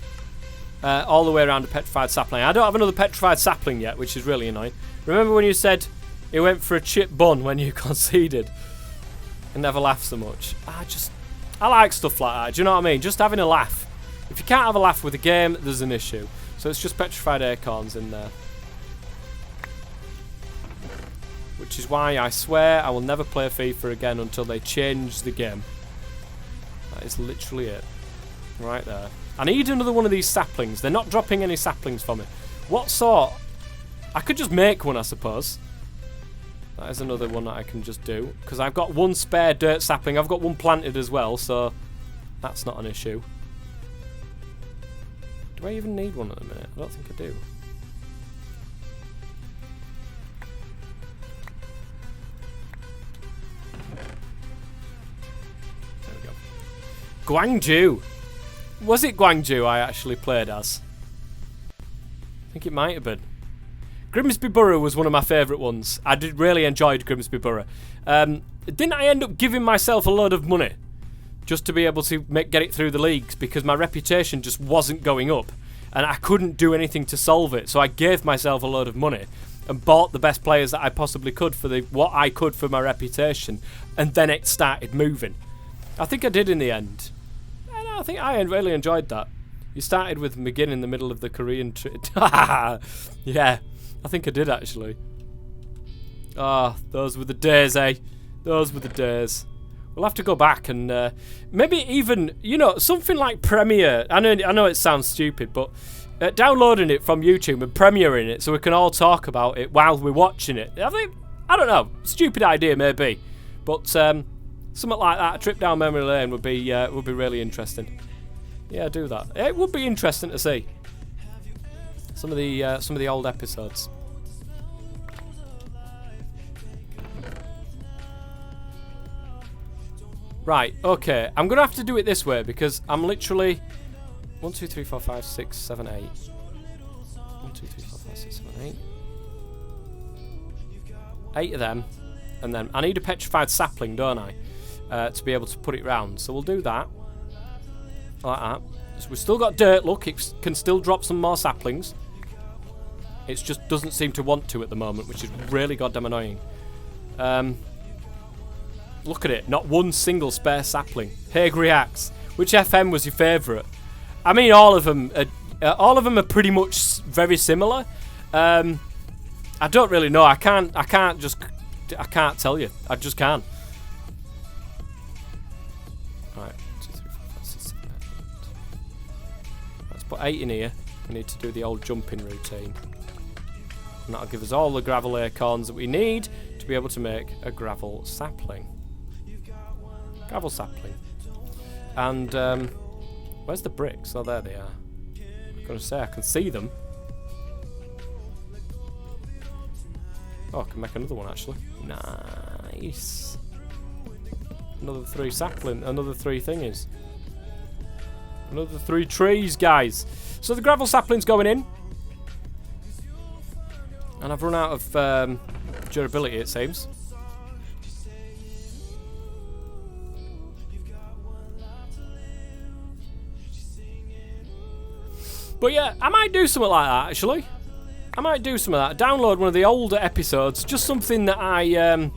all the way around a petrified sapling. I don't have another petrified sapling yet, which is really annoying. Remember when you said it went for a chip bun when you conceded? I never laugh so much. I like stuff like that, do you know what I mean? Just having a laugh. If you can't have a laugh with a game, there's an issue. So it's just petrified acorns in there. Which is why I swear I will never play FIFA again until they change the game. That is literally it. Right there. I need another one of these saplings. They're not dropping any saplings for me. What sort? I could just make one, I suppose. That is another one that I can just do. Because I've got one spare dirt sapling. I've got one planted as well, so that's not an issue. Do I even need one at the minute? I don't think I do. There we go. Gwangju! Was it Gwangju I actually played as? I think it might have been. Grimsby Borough was one of my favourite ones. I did really enjoyed Grimsby Borough. Didn't I end up giving myself a load of money just to be able to get it through the leagues because my reputation just wasn't going up and I couldn't do anything to solve it. So I gave myself a load of money and bought the best players that I possibly could for what I could for my reputation, and then it started moving. I think I did in the end. And I think I really enjoyed that. You started with McGinn in the middle of the Korean yeah. I think I did actually. Ah, those were the days, eh? Those were the days. We'll have to go back and maybe even, you know, something like Premiere. I know it sounds stupid, but downloading it from YouTube and premiering it so we can all talk about it while we're watching it. I don't know, stupid idea maybe, but something like that, a trip down memory lane would be really interesting. Yeah, do that. It would be interesting to see. Some of the old episodes. Right, okay. I'm gonna have to do it this way because I'm literally 1, 2, 3, 4, 5, 6, 7, 8. 1, 2, 3, 4, 5, 6, 7, 8. 8 of them, and then I need a petrified sapling, don't I? To be able to put it round. So we'll do that. Like that. So we've still got dirt, look, it can still drop some more saplings. It just doesn't seem to want to at the moment, which is really goddamn annoying. Look at it, not one single spare sapling. Haig reacts. Which FM was your favourite? I mean, all of them are pretty much very similar. I don't really know. I can't tell you. I just can't. Right, 2, 3, 4, 5, 6, 7, 8. Let's put 8 in here. We need to do the old jumping routine. And that'll give us all the gravel acorns that we need to be able to make a gravel sapling. Gravel sapling. And where's the bricks? Oh, there they are. I'm going to say I can see them. Oh, I can make another one actually. Nice. Another 3 sapling. Another 3 thingies. Another 3 trees, guys. So the gravel sapling's going in. And I've run out of durability, it seems. But yeah, I might do something like that, actually. I might do some of that. Download one of the older episodes. Just something that I, you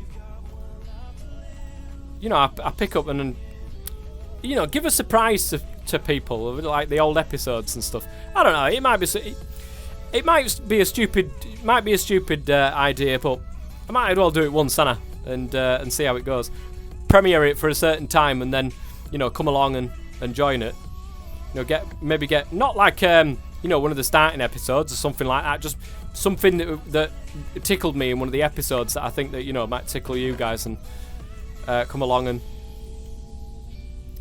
know, I pick up and, you know, give a surprise to people, like the old episodes and stuff. I don't know. It might be a stupid idea, but I might as well do it once, Anna, and see how it goes. Premiere it for a certain time, and then, you know, come along and join it. You know, maybe get not like you know, one of the starting episodes or something like that. Just something that tickled me in one of the episodes that I think that, you know, might tickle you guys, and come along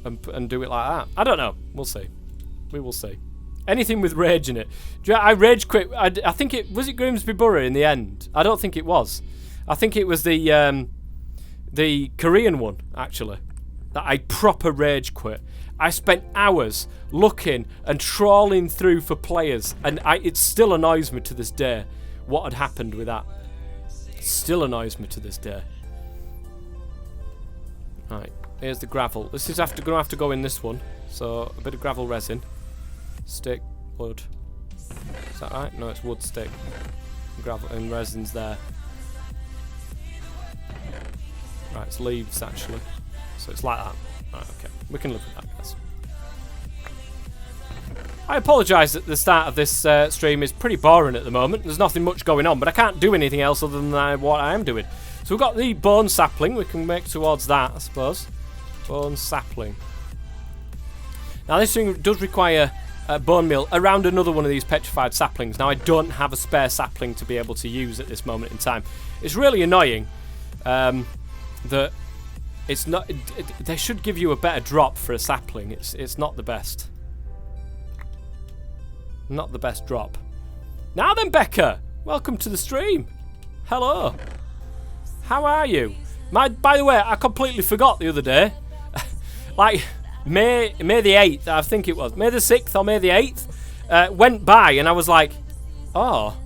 and do it like that. I don't know. We'll see. We will see. Anything with rage in it. I rage quit. I think it was Grimsby Borough in the end. I don't think it was. I think it was the Korean one actually that I proper rage quit. I spent hours looking and trawling through for players, and it still annoys me to this day what had happened with that. It still annoys me to this day. Right, here's the gravel. This is going to have to go in this one. So a bit of gravel resin, stick, wood. Is that right? No, it's wood, stick, gravel, and resin's there. Right, it's leaves actually. So it's like that. Right, okay. We can live with that, guys. I apologise that the start of this stream is pretty boring at the moment. There's nothing much going on, but I can't do anything else other than what I am doing. So we've got the bone sapling. We can make towards that, I suppose. Bone sapling. Now this thing does require bone meal around another one of these petrified saplings. Now I don't have a spare sapling to be able to use at this moment in time. It's really annoying that it's not. They should give you a better drop for a sapling. It's not the best. Not the best drop. Now then, Becca, welcome to the stream. Hello. How are you? By the way, I completely forgot the other day. Like May the 8th, I think it was. May the 6th or May the 8th went by, and I was like, oh,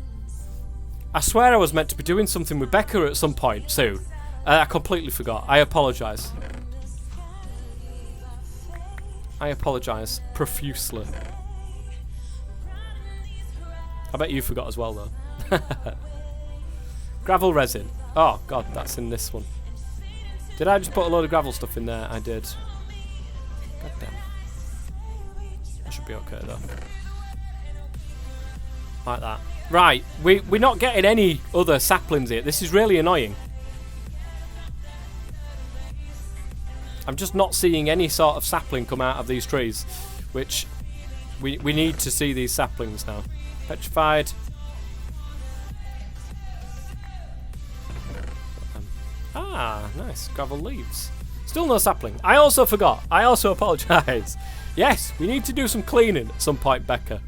I swear I was meant to be doing something with Becca at some point soon. I completely forgot. I apologise. I apologise profusely. I bet you forgot as well, though. Gravel resin. Oh, God, that's in this one. Did I just put a load of gravel stuff in there? I did. God damn. I should be okay, though. Like that. Right, we're not getting any other saplings here. This is really annoying. I'm just not seeing any sort of sapling come out of these trees, which we need to see these saplings now. Petrified. Nice. Gravel leaves. Still no sapling. I also forgot. I also apologise. Yes, we need to do some cleaning at some point, Becca.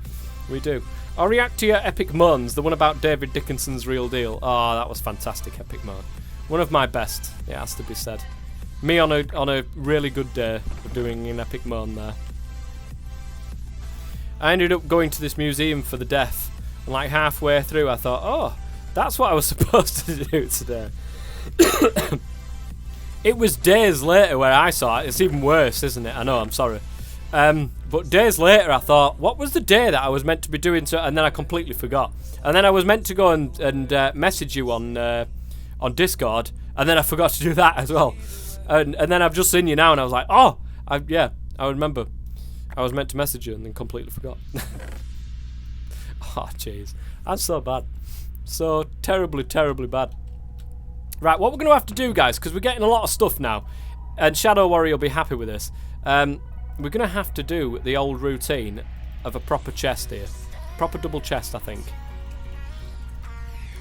We do. I'll react to your epic moans, the one about David Dickinson's Real Deal. Oh, that was fantastic, epic moan. One of my best, it has to be said. Me on a really good day of doing an epic moan there. I ended up going to this museum for the deaf, and like halfway through I thought, oh, that's what I was supposed to do today. It was days later where I saw it. It's even worse, isn't it? I know, I'm sorry. But days later I thought, what was the day that I was meant to be doing so? And then I completely forgot. And then I was meant to go and message you on Discord, and then I forgot to do that as well. And then I've just seen you now, and I was like, oh, I remember. I was meant to message you and then completely forgot. Oh, jeez. That's so bad. So terribly, terribly bad. Right, what we're going to have to do, guys, because we're getting a lot of stuff now, and Shadow Warrior will be happy with this, we're going to have to do the old routine of a proper chest here. Proper double chest, I think.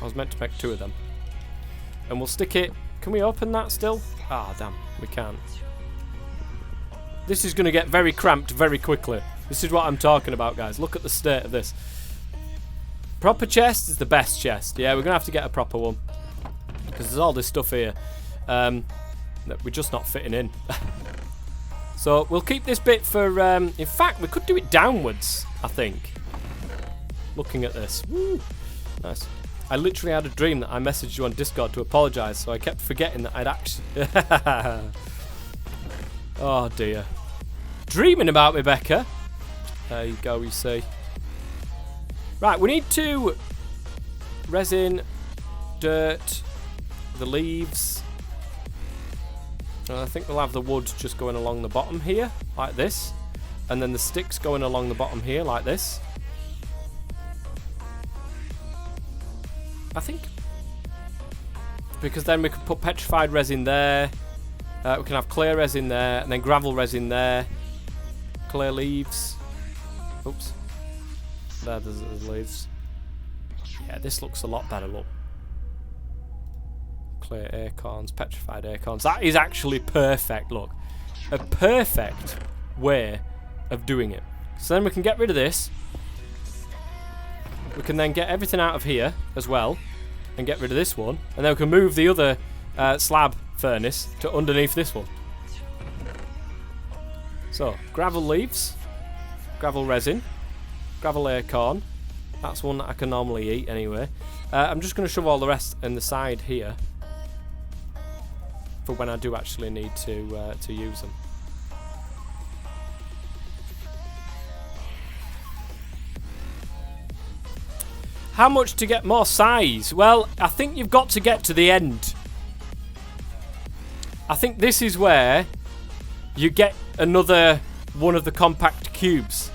I was meant to make 2 of them. And we'll stick it... Can we open that still? Ah, damn. We can't. This is going to get very cramped very quickly. This is what I'm talking about, guys. Look at the state of this. Proper chest is the best chest. Yeah, we're going to have to get a proper one. Because there's all this stuff here that we're just not fitting in. So we'll keep this bit for... in fact, we could do it downwards, I think. Looking at this. Woo. Nice. I literally had a dream that I messaged you on Discord to apologise, so I kept forgetting that I'd actually... Oh, dear. Dreaming about me, Becca. There you go, you see. Right, we need to... resin, dirt, the leaves... And I think we'll have the wood just going along the bottom here, like this. And then the sticks going along the bottom here, like this. I think. Because then we could put petrified resin there. We can have clear resin there, and then gravel resin there. Clear leaves. Oops. There's the leaves. Yeah, this looks a lot better, look. Clear acorns, petrified acorns. That is actually perfect, look. A perfect way of doing it. So then we can get rid of this. We can then get everything out of here as well. And get rid of this one. And then we can move the other slab furnace to underneath this one. So, gravel leaves. Gravel resin. Gravel acorn. That's one that I can normally eat anyway. I'm just going to shove all the rest in the side here. For when I do actually need to use them. How much to get more size? Well, I think you've got to get to the end. I think this is where you get another one of the compact cubes.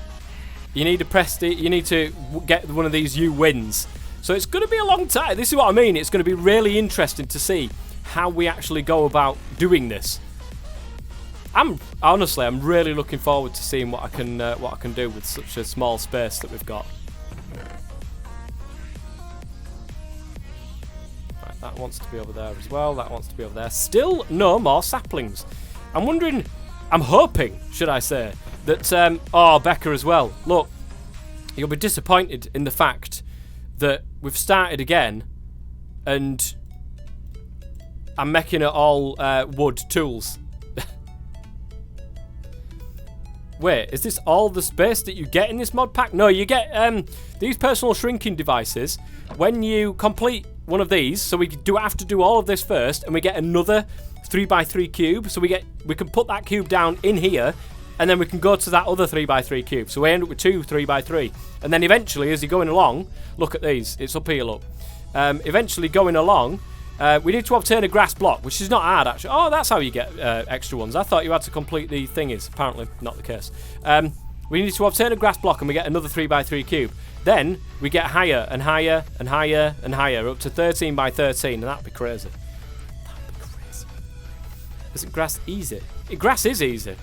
You need to press it. You need to get one of these U-wins. So it's going to be a long time. This is what I mean. It's going to be really interesting to see how we actually go about doing this. I'm really looking forward to seeing what I can do with such a small space that we've got. Right, That wants to be over there as well. That wants to be over there. Still no more saplings. I'm wondering, I'm hoping, should I say, that, oh, Becca as well. Look, you'll be disappointed in the fact that we've started again and I'm making it all wood tools. Wait, is this all the space that you get in this mod pack? No, you get these personal shrinking devices when you complete one of these. So we have to do all of this first, and we get another 3x3 cube. So we can put that cube down in here, and then we can go to that other 3x3 cube. So we end up with 2 3x3, and then eventually, as you're going along, look at these. It's up here, look. Eventually, going along. We need to obtain a grass block, which is not hard, actually. Oh, that's how you get extra ones. I thought you had to complete the thingies. Apparently, not the case. We need to obtain a grass block, and we get another 3x3 cube. Then, we get higher and higher and higher and higher, up to 13x13, and that'd be crazy. That'd be crazy. Isn't grass easy? Grass is easy.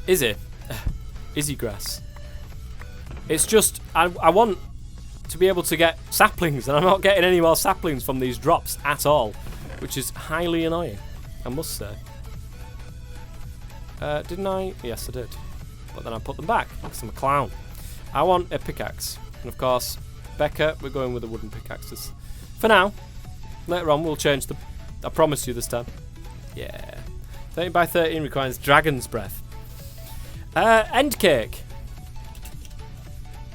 Is it? Easy grass. It's just, I want to be able to get saplings, and I'm not getting any more saplings from these drops at all, which is highly annoying, I must say. Didn't I? Yes, I did. But then I put them back because I'm a clown. I want a pickaxe, and of course, Becca, we're going with the wooden pickaxes. For now, later on we'll change them. I promise you this time. Yeah. 13x13 requires dragon's breath. End cake.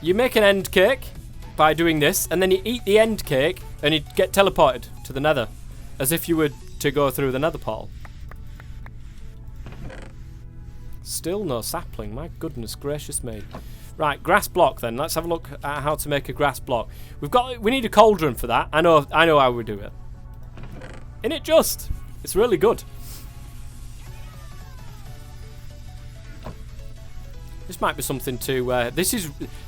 You make an end cake by doing this, and then you eat the end cake and you get teleported to the nether, as if you were to go through the nether portal. Still no sapling, my goodness gracious me. Right, grass block then. Let's have a look at how to make a grass block. We need a cauldron for that. I know how we do it. Isn't it just? It's really good. This might be something to...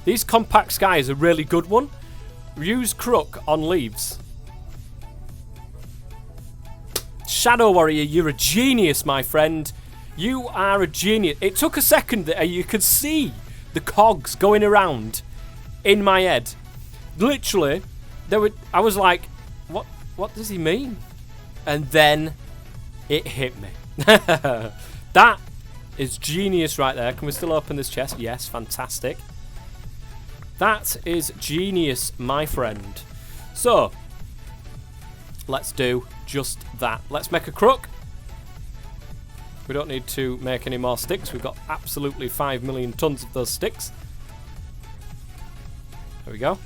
these compact sky is a really good one. Use crook on leaves. Shadow Warrior, you're a genius, my friend. You are a genius. It took a second there. You could see the cogs going around in my head. Literally, I was like, what does he mean? And then it hit me. That is genius right there. Can we still open this chest? Yes, fantastic. That is genius, my friend. So, let's do just that. Let's make a crook. We don't need to make any more sticks. We've got absolutely 5 million tons of those sticks. There we go.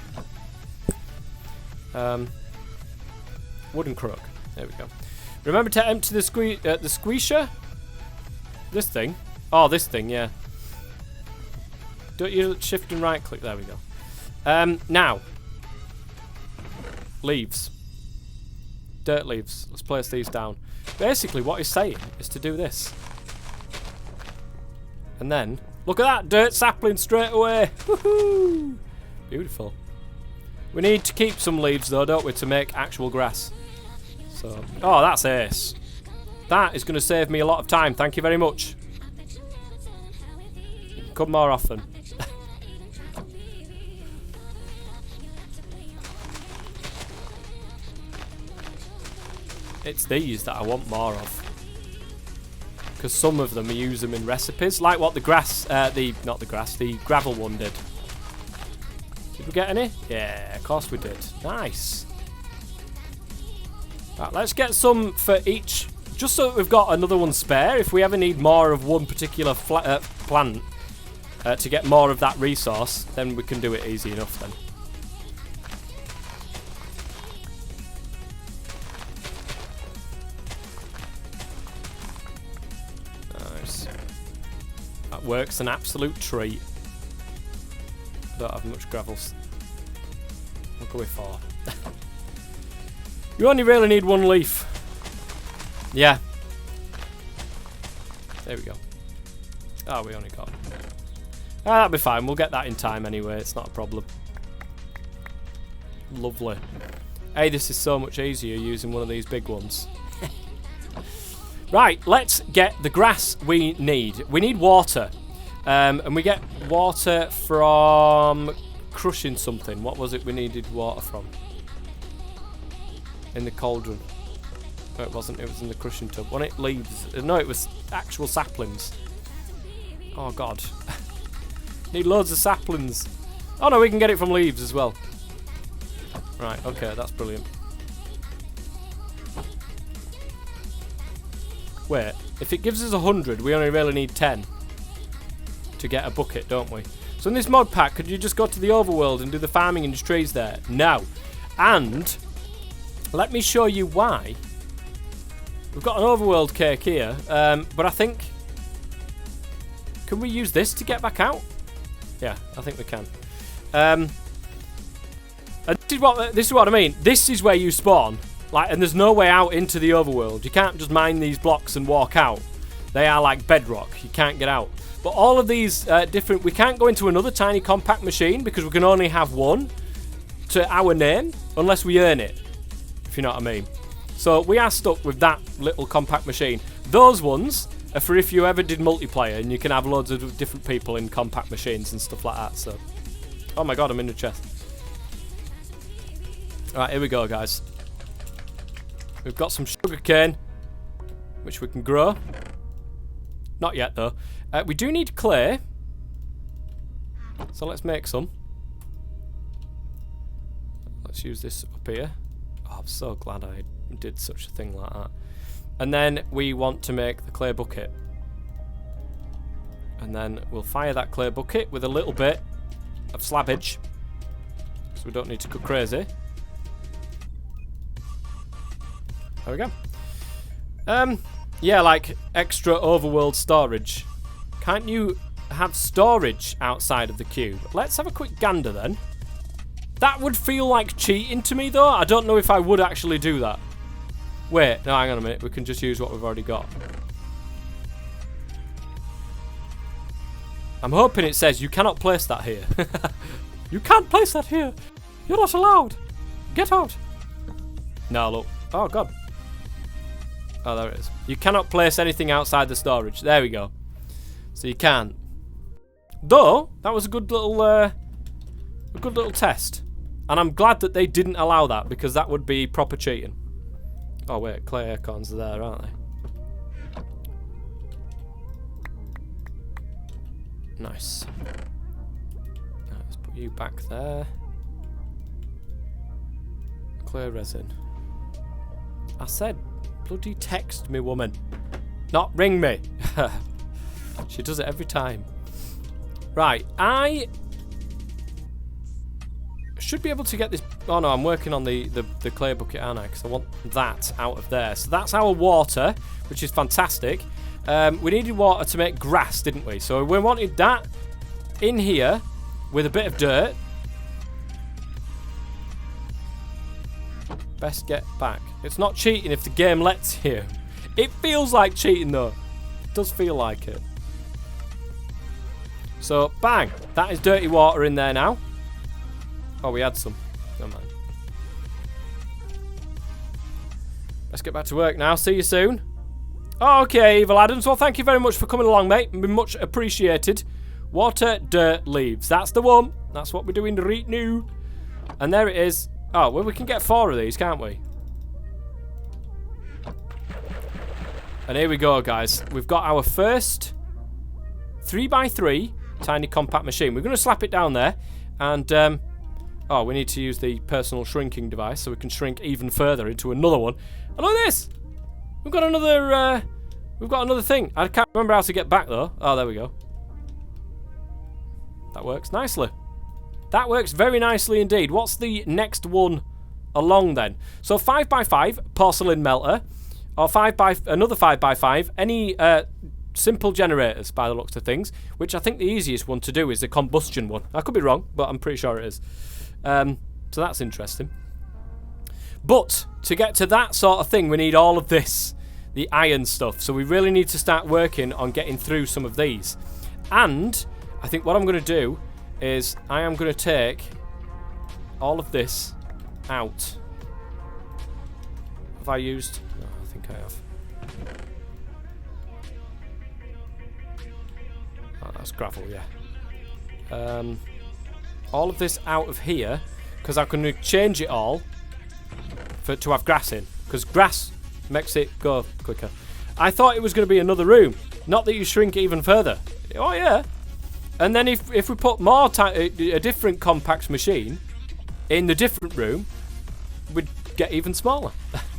Wooden crook. There we go. Remember to empty the squeezer. This thing? Oh, this thing, yeah. Don't you shift and right click? There we go. Now. Leaves. Dirt leaves. Let's place these down. Basically, what he's saying is to do this. And then, look at that dirt sapling straight away. Woohoo! Beautiful. We need to keep some leaves though, don't we, to make actual grass. So, oh, that's ace. That is going to save me a lot of time. Thank you very much. Come more often. It's these that I want more of. Because some of them, you use them in recipes. Like what the gravel one did. Did we get any? Yeah, of course we did. Nice. Right, let's get some for each. Just so that we've got another one spare. If we ever need more of one particular plant to get more of that resource, then we can do it easy enough then. That works an absolute treat. Don't have much gravels. We'll go with 4. You only really need 1 leaf. Yeah. There we go. Oh, we only got... that'll be fine. We'll get that in time anyway. It's not a problem. Lovely. Hey, this is so much easier using one of these big ones. Right, let's get the grass we need. We need water. And we get water from crushing something. What was it we needed water from? in the cauldron. No, it wasn't. It was in the crushing tub. Wasn't it leaves? No, it was actual saplings. Oh, God. Need loads of saplings. Oh, no, we can get it from leaves as well. Right, okay, that's brilliant. Wait, if it gives us 100, we only really need 10 to get a bucket, don't we? So in this mod pack, could you just go to the overworld and do the farming industries there? No. And let me show you why. We've got an overworld cake here, but I think... Can we use this to get back out? Yeah, I think we can. And this is what I mean. This is where you spawn. Like, and there's no way out into the overworld. You can't just mine these blocks and walk out. They are like bedrock. You can't get out. But all of these different... We can't go into another tiny compact machine because we can only have one to our name unless we earn it, if you know what I mean. So we are stuck with that little compact machine. Those ones are for if you ever did multiplayer and you can have loads of different people in compact machines and stuff like that. So, oh my God, I'm in the chest. All right, here we go, guys. We've got some sugarcane, which we can grow. Not yet, though. We do need clay. So let's make some. Let's use this up here. Oh, I'm so glad I did such a thing like that. And then we want to make the clay bucket. And then we'll fire that clay bucket with a little bit of slabbage. So we don't need to go crazy. There we go. Yeah, like extra overworld storage. Can't you have storage outside of the cube? Let's have a quick gander then. That would feel like cheating to me, though. I don't know if I would actually do that. Wait, no, hang on a minute. We can just use what we've already got. I'm hoping it says you cannot place that here. You can't place that here. You're not allowed. Get out. No, look. Oh, God. Oh, there it is. You cannot place anything outside the storage. There we go. So you can't. Though, that was a good little test. And I'm glad that they didn't allow that, because that would be proper cheating. Oh, wait. Clay acorns are there, aren't they? Nice. Right, let's put you back there. Clay resin. I said, bloody text me, woman. Not ring me. She does it every time. Right, I should be able to get this... Oh no, I'm working on the clay bucket, aren't I? Because I want that out of there. So that's our water, which is fantastic. We needed water to make grass, didn't we? So we wanted that in here with a bit of dirt. Best get back. It's not cheating if the game lets you. It feels like cheating, though. It does feel like it. So, bang. That is dirty water in there now. Oh, we had some. Never mind. Let's get back to work now. See you soon. Okay, Evil Adams. Well, thank you very much for coming along, mate. Much appreciated. Water, dirt, leaves. That's the one. That's what we're doing right now. And there it is. Oh, well, we can get 4 of these, can't we? And here we go, guys. We've got our first 3x3 tiny compact machine. We're going to slap it down there. And, oh, we need to use the personal shrinking device so we can shrink even further into another one. And look at this! We've got another thing. I can't remember how to get back, though. Oh, there we go. That works nicely. That works very nicely indeed. What's the next one along then? So 5x5 porcelain melter, or another 5x5. Any simple generators by the looks of things. Which I think the easiest one to do is the combustion one. I could be wrong, but I'm pretty sure it is. So that's interesting. But to get to that sort of thing, we need all of this, the iron stuff. So we really need to start working on getting through some of these. And I think what I'm going to do is I am going to take all of this out. Have I used... No, I think I have. Oh, that's gravel, yeah. All of this out of here, because I'm going to change it all to have grass in, because grass makes it go quicker. I thought it was going to be another room, not that you shrink it even further. Oh yeah. And then if we put more a different compact machine in the different room, we'd get even smaller.